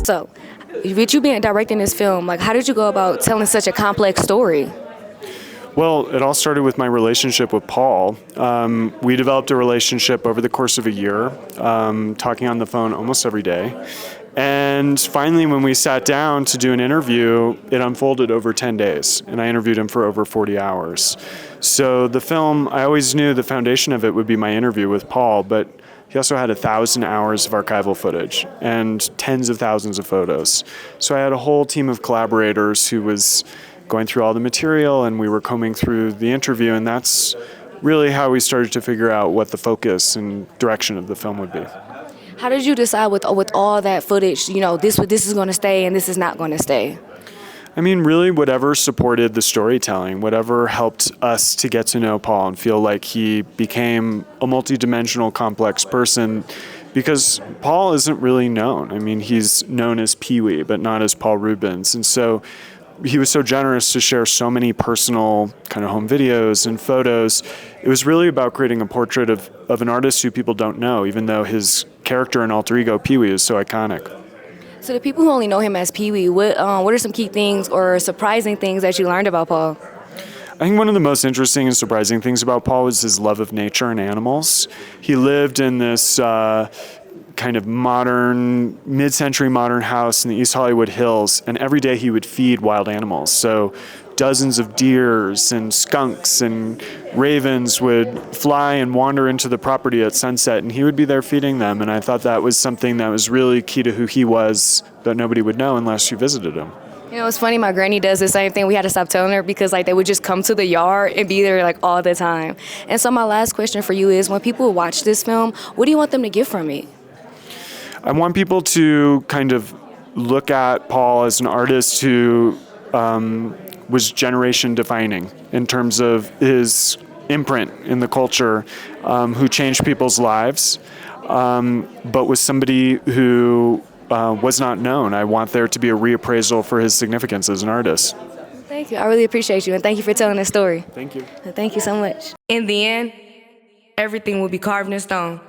So, with you directing this film, like, how did you go about telling such a complex story? Well, it all started with my relationship with Paul. We developed a relationship over the course of a year, talking on the phone almost every day. And finally, when we sat down to do an interview, it unfolded over 10 days, and I interviewed him for over 40 hours. So the film, I always knew the foundation of it would be my interview with Paul, but he also had 1,000 hours of archival footage and tens of thousands of photos. So I had a whole team of collaborators who was going through all the material, and we were combing through the interview, and that's really how we started to figure out what the focus and direction of the film would be. How did you decide with all that footage, this is going to stay and this is not going to stay? I mean, really, whatever supported the storytelling, whatever helped us to get to know Paul and feel like he became a multidimensional, complex person, because Paul isn't really known. I mean, he's known as Pee-wee, but not as Paul Reubens. And so he was so generous to share so many personal kind of home videos and photos. It was really about creating a portrait of an artist who people don't know, even though his character and alter ego, Pee-wee, is so iconic. So the people who only know him as Pee-wee, what are some key things or surprising things that you learned about Paul? I think one of the most interesting and surprising things about Paul was his love of nature and animals. He lived in this kind of modern, mid-century modern house in the East Hollywood Hills, and every day he would feed wild animals. So dozens of deers and skunks and ravens would fly and wander into the property at sunset, and he would be there feeding them. And I thought that was something that was really key to who he was that nobody would know unless you visited him. It's funny, my granny does the same thing. We had to stop telling her because they would just come to the yard and be there all the time. And so my last question for you is, when people watch this film, what do you want them to get from it? I want people to kind of look at Paul as an artist who was generation defining in terms of his imprint in the culture, who changed people's lives, but was somebody who was not known. I want there to be a reappraisal for his significance as an artist. Thank you. I really appreciate you, and thank you for telling this story. Thank you. Thank you so much. In the end, everything will be carved in stone.